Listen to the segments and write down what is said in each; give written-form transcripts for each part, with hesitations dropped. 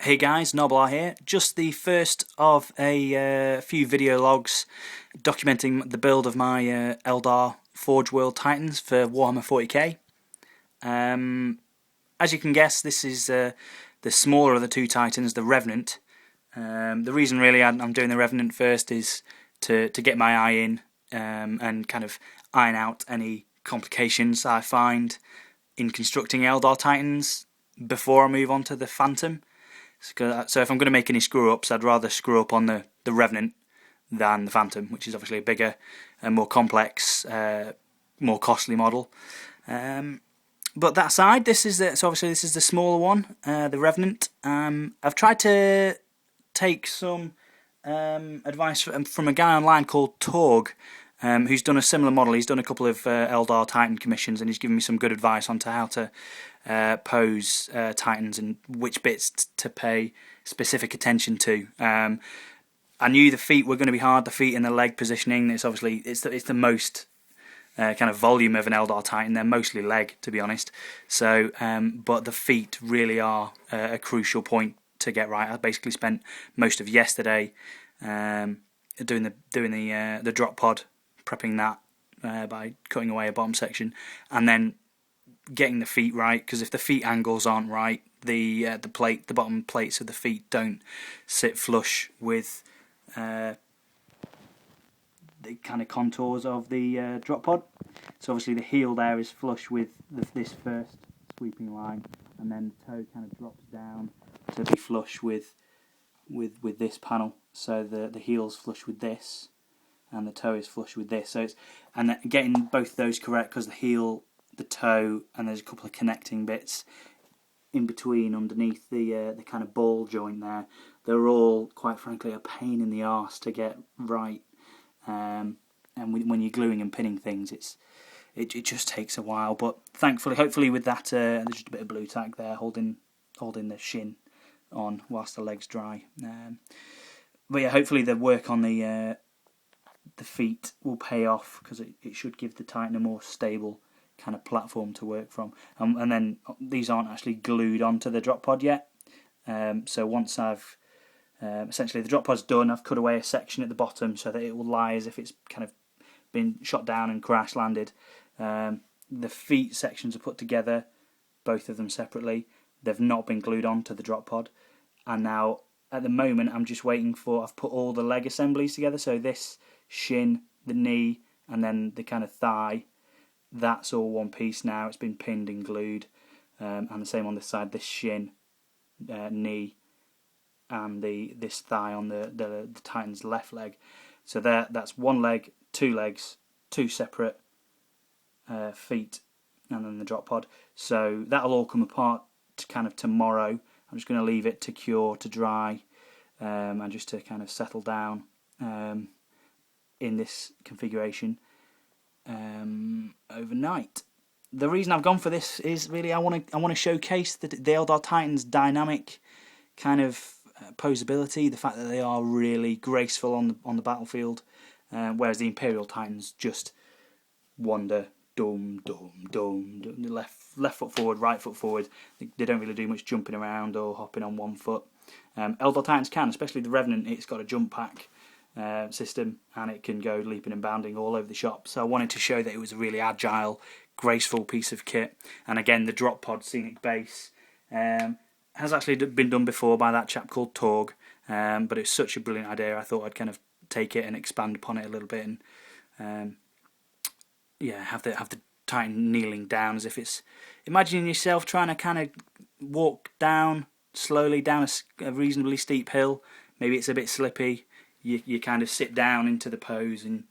Hey guys, Gnoblar here. Just the first of a few video logs documenting the build of my Eldar Forgeworld Titans for Warhammer 40k. As you can guess, this is the smaller of the two Titans, the Revenant. The reason really I'm doing the Revenant first is to get my eye in and kind of iron out any complications I find in constructing Eldar Titans before I move on to the Phantom. So if I'm going to make any screw-ups, I'd rather screw up on the Revenant than the Phantom, which is obviously a bigger and more complex, more costly model. But that aside, this is so obviously this is the smaller one, the Revenant. I've tried to take some advice from a guy online called Torg, who's done a similar model. He's done a couple of Eldar Titan commissions, and he's given me some good advice onto how to pose Titans and which bits to pay specific attention to. I knew the feet were going to be hard, the feet and the leg positioning. It's obviously it's the most kind of volume of an Eldar Titan. They're mostly leg, to be honest. So, but the feet really are a crucial point to get right. I basically spent most of yesterday doing the drop pod, prepping that by cutting away a bottom section, and then getting the feet right, because if the feet angles aren't right, the bottom plates of the feet don't sit flush with the kind of contours of the drop pod. So obviously the heel there is flush with this first sweeping line, and then the toe kind of drops down to be flush with this panel. So the heel's flush with this, and the toe is flush with this. So getting both those correct, because the heel, the toe, and there's a couple of connecting bits in between underneath the kind of ball joint there. They're all, quite frankly, a pain in the arse to get right. And when you're gluing and pinning things, it just takes a while. But thankfully, hopefully, with that, there's just a bit of blue tack there holding the shin on whilst the leg's dry. But yeah, hopefully the work on the feet will pay off, because it should give the Titan a more stable kind of platform to work from. And then these aren't actually glued onto the drop pod yet. So once I've essentially the drop pod's done, I've cut away a section at the bottom so that it will lie as if it's kind of been shot down and crash landed. The feet sections are put together, both of them separately. They've not been glued onto the drop pod, and now at the moment I'm just waiting for, I've put all the leg assemblies together, so this shin, the knee, and then the kind of thigh, that's all one piece now. It's been pinned and glued, and the same on this side, this shin, knee, and this thigh on the Titan's left leg. So that's one leg, two legs, two separate feet, and then the drop pod. So that'll all come apart kind of tomorrow. I'm just going to leave it to cure, to dry, and just to kind of settle down in this configuration overnight. The reason I've gone for this is really I want to showcase the Eldar Titan's dynamic kind of posability, the fact that they are really graceful on the battlefield, whereas the Imperial Titans just wander, dum dum dum, left foot forward, right foot forward. They don't really do much jumping around or hopping on one foot. Eldar Titans can, especially the Revenant. It's got a jump pack system, and it can go leaping and bounding all over the shop. So I wanted to show that it was a really agile, graceful piece of kit. And again, the drop pod scenic base has actually been done before by that chap called Torg, but it's such a brilliant idea. I thought I'd kind of take it and expand upon it a little bit, and have the Titan kneeling down as if it's, imagining yourself trying to kind of walk slowly down a reasonably steep hill. Maybe it's a bit slippy. You kind of sit down into the pose and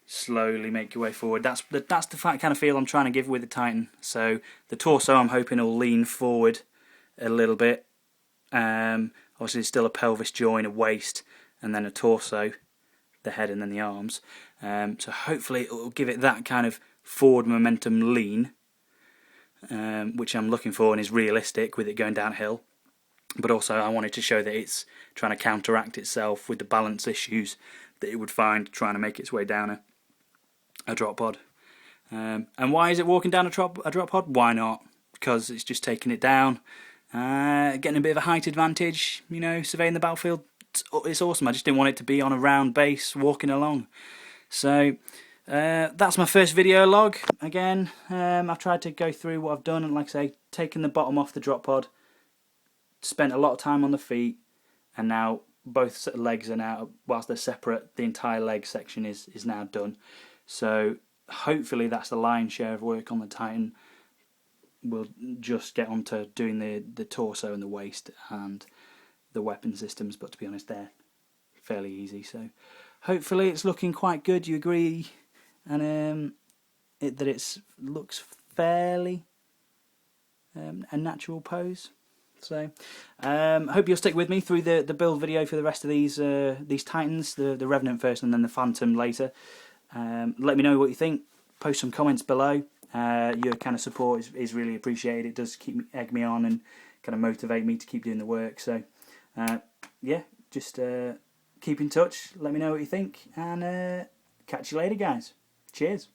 slowly make your way forward. That's the kind of feel I'm trying to give with the Titan. So the torso, I'm hoping, will lean forward a little bit. Obviously there's still a pelvis joint, a waist, and then a torso, the head, and then the arms. So hopefully it will give it that kind of forward momentum lean, which I'm looking for and is realistic with it going downhill. But also I wanted to show that it's trying to counteract itself with the balance issues that it would find trying to make its way down a drop pod. And why is it walking down a drop pod? Why not? Because it's just taking it down. Getting a bit of a height advantage, you know, surveying the battlefield. It's awesome. I just didn't want it to be on a round base walking along. So that's my first video log. Again, I've tried to go through what I've done, and like I say, taken the bottom off the drop pod, spent a lot of time on the feet, and now both legs are now, whilst they're separate, the entire leg section is now done. So hopefully that's the lion's share of work on the Titan. We'll just get on to doing the torso and the waist and the weapon systems, but to be honest, they're fairly easy. So hopefully it's looking quite good. You agree? And that it looks fairly a natural pose. So hope you'll stick with me through the build video for the rest of these Titans, the Revenant first and then the Phantom later. Let me know what you think. Post some comments below. Your kind of support is really appreciated. It does egg me on and kind of motivate me to keep doing the work. So yeah, just keep in touch. Let me know what you think, and catch you later, guys. Cheers.